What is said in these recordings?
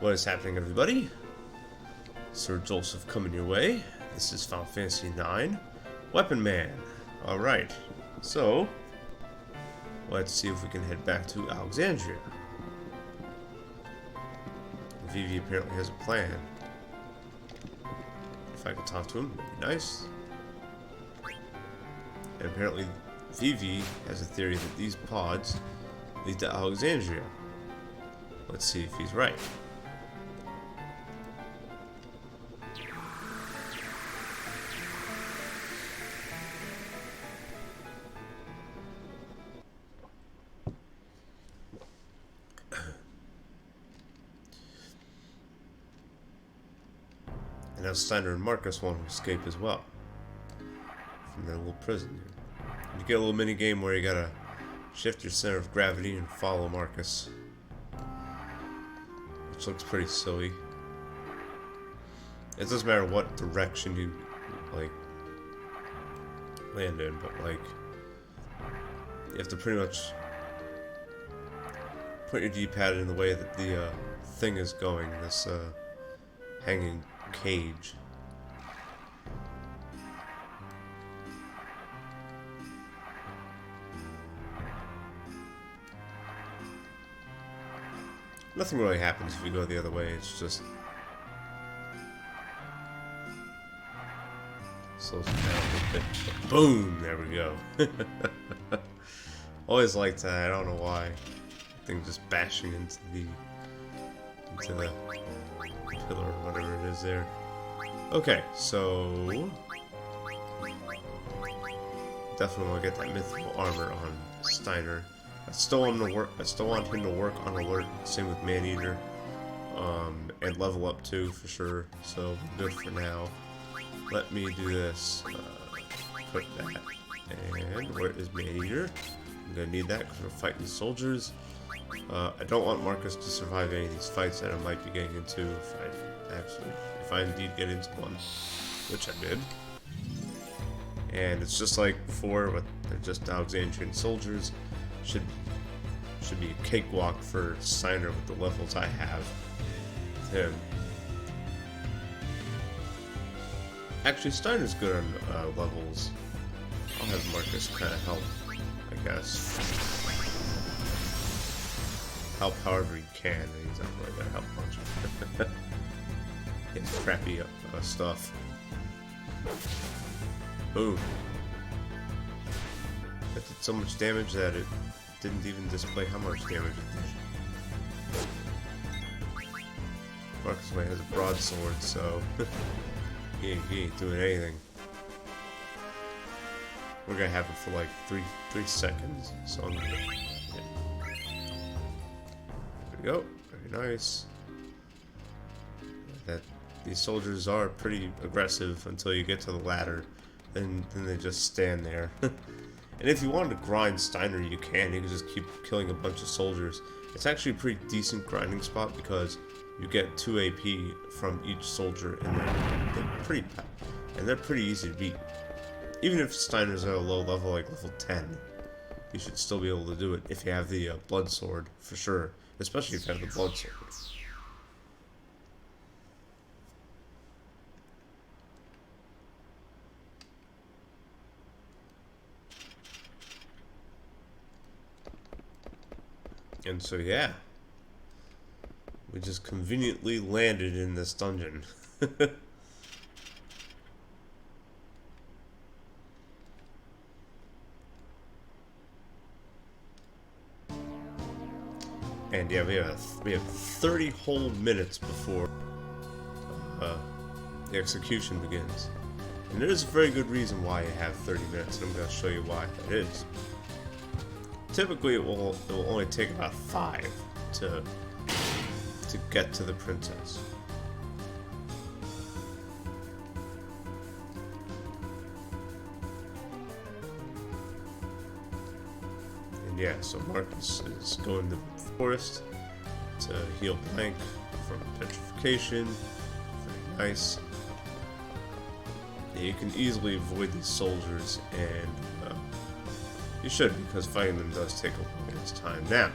What is happening, everybody? Sir Joseph coming your way. This is Final Fantasy IX Weapon Man. Alright, so let's see if we can head back to Alexandria. Vivi apparently has a plan. If I can talk to him, that'd be nice. And apparently Vivi has a theory that these pods lead to Alexandria. Let's see if he's right. And now Steiner and Marcus want to escape as well from their little prison here. You get a little mini game where you gotta shift your center of gravity and follow Marcus, which looks pretty silly. It doesn't matter what direction you like land in, but like you have to pretty much put your D-pad in the way that the thing is going. This hanging cage. Nothing really happens if you go the other way, it's just slows it down a bit. Boom! There we go. Always like that, I don't know why. Thing just bashing into the pillar or whatever it is there. Okay, so definitely want to get that mythical armor on Steiner. I still want him to work on alert. Same with Maneater, and level up too for sure. So good for now. Let me do this. Put that. And where is Maneater? I'm gonna need that because we're fighting soldiers. I don't want Marcus to survive any of these fights that I might be getting into if I indeed get into one, which I did. And it's just like before, but they're just Alexandrian soldiers. Should be a cakewalk for Steiner with the levels I have with him. Actually, Steiner's good on levels. I'll have Marcus kind of help, I guess. Help however he can. He's not really gonna help much. It's crappy stuff. Boom. That did so much damage that it didn't even display how much damage it did. Marcus Way has a broadsword, so he ain't doing anything. We're gonna have it for like three seconds, so I'm gonna there we go. Very nice. These soldiers are pretty aggressive until you get to the ladder, then they just stand there. And if you wanted to grind Steiner, you can. You can just keep killing a bunch of soldiers. It's actually a pretty decent grinding spot because you get 2 AP from each soldier, and they're pretty easy to beat. Even if Steiner's at a low level, like level 10, you should still be able to do it if you have the blood sword, for sure. Especially if you have the blood sword. And so yeah, we just conveniently landed in this dungeon. And yeah, we have 30 whole minutes before the execution begins. And there's a very good reason why you have 30 minutes, and I'm going to show you why that is. Typically, it will only take about 5 to get to the princess. And yeah, so Marcus is going to the forest to heal Blank from petrification. Very nice. Yeah, you can easily avoid these soldiers, and you should, because fighting them does take a long time. Now,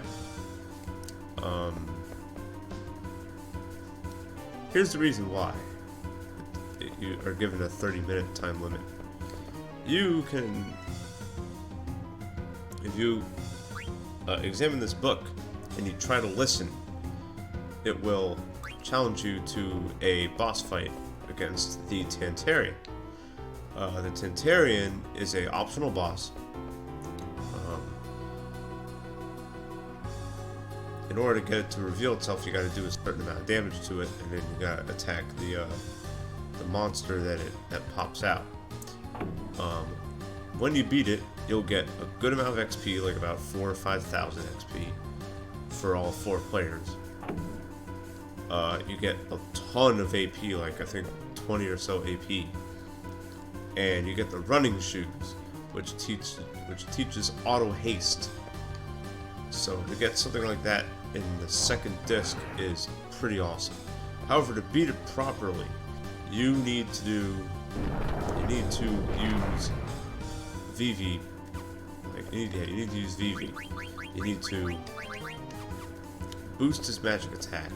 Here's the reason why you are given a 30-minute time limit. You can, if you examine this book and you try to listen, it will challenge you to a boss fight against the Tantarian. The Tantarian is a optional boss. In order to get it to reveal itself, you got to do a certain amount of damage to it, and then you got to attack the monster that pops out. When you beat it, you'll get a good amount of XP, like about 4,000 or 5,000 XP for all 4 players. You get a ton of AP, like I think 20 or so AP, and you get the running shoes, which teaches auto haste. So to get something like that in the second disc is pretty awesome. However, to beat it properly, you need to use VV. Like you need to use VV. You need to boost his magic attack.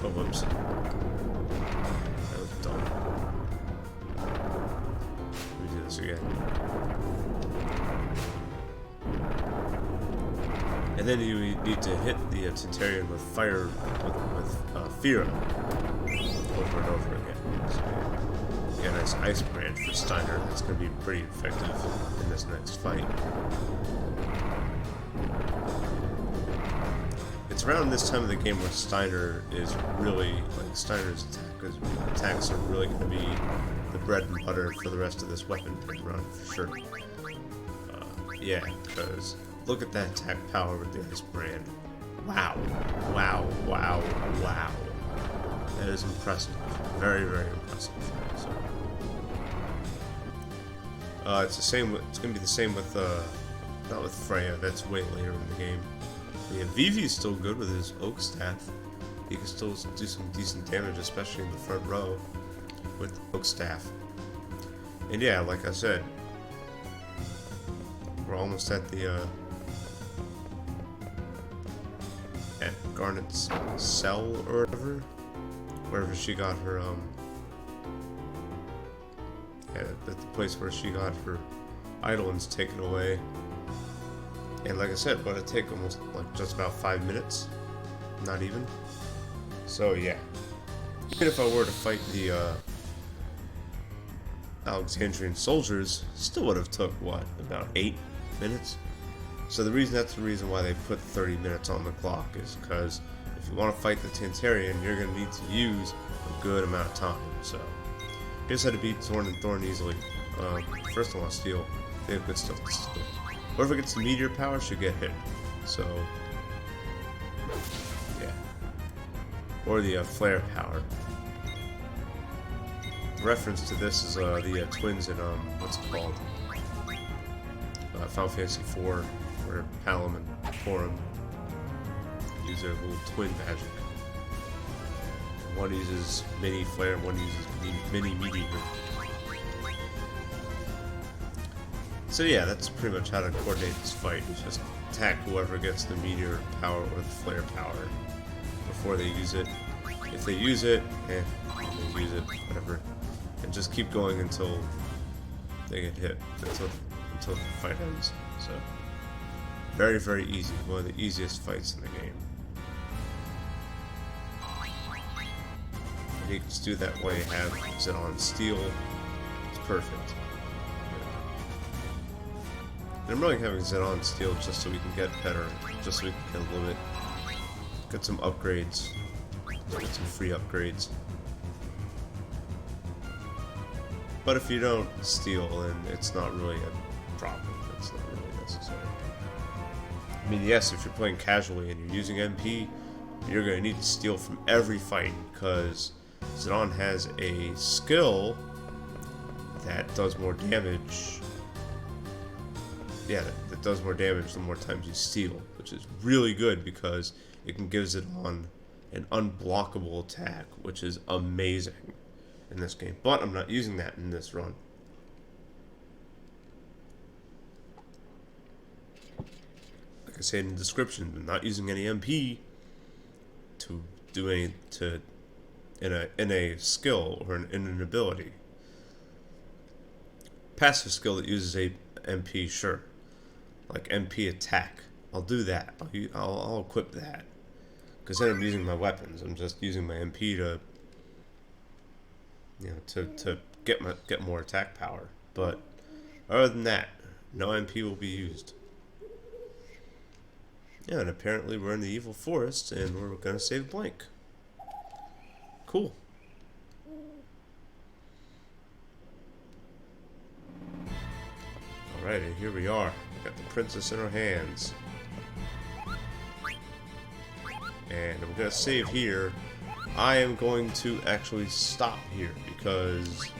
Oh, whoops. That was dumb. Let me do this again. And then you need to hit the Tantarian with fire, with Fira, over and over again. So you get a nice ice brand for Steiner. That's going to be pretty effective in this next fight. It's around this time of the game where Steiner is really, like, Steiner's attacks are really going to be the bread and butter for the rest of this weapon run, for sure. Yeah, because look at that attack power with the ice brand. Wow. Wow, wow, wow. That is impressive. Very, very impressive. So, it's the same. It's going to be the same with, not with Freya. That's way later in the game. But yeah, Vivi is still good with his oak staff. He can still do some decent damage, especially in the front row with the oak staff. And yeah, like I said, we're almost at the at Garnet's cell or whatever, wherever she got her yeah, at the place where she got her eidolons taken away. And like I said, but it take almost like just about 5 minutes, not even. So yeah, even if I were to fight the Alexandrian soldiers, still would have took what, about 8 minutes. So that's the reason why they put 30 minutes on the clock, is because if you want to fight the Tantarian, you're going to need to use a good amount of time. So here's how to beat Zorn and Thorn easily. First of all, Steel. They have good stuff to steal. Whoever gets the meteor power should get hit. So yeah, or the flare power. The reference to this is the twins in what's it called? Final Fantasy IV, where Palom and Forum use their little twin magic. One uses mini flare, one uses mini meteor. So yeah, that's pretty much how to coordinate this fight. You just attack whoever gets the meteor power or the flare power before they use it. If they use it, they use it, whatever. And just keep going until they get hit, until the fight ends. So, very, very easy. One of the easiest fights in the game. And you can just do that way, have Zidane steal. It's perfect. And I'm really having Zidane steal just so we can get better, just so we can get a little bit, get some upgrades, get some free upgrades. But if you don't steal, then it's not really a problem. It's not really necessary. I mean, yes, if you're playing casually and you're using MP, you're going to need to steal from every fight, because Zidane has a skill that does more damage. Yeah, that does more damage the more times you steal, which is really good because it can give Zidane an unblockable attack, which is amazing in this game. But I'm not using that in this run. like I said in the description, I'm not using any MP to do any in a skill or in an ability. Passive skill that uses a MP, sure, like MP attack. I'll do that. I'll equip that. Because then I'm using my weapons. I'm just using my MP to, to get more attack power. But other than that, no MP will be used. Yeah, and apparently we're in the evil forest, and we're gonna save Blank. Cool. Alright, and here we are. We got the princess in our hands. And I'm gonna save here. I am going to actually stop here because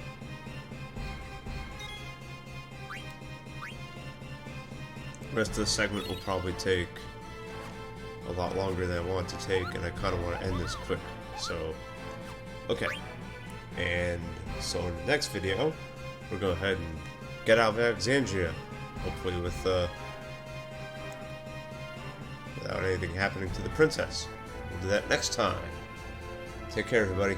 the rest of the segment will probably take a lot longer than I want to take, and I kind of want to end this quick. So, okay. And so in the next video, we'll go ahead and get out of Alexandria, hopefully without anything happening to the princess. We'll do that next time. Take care, everybody.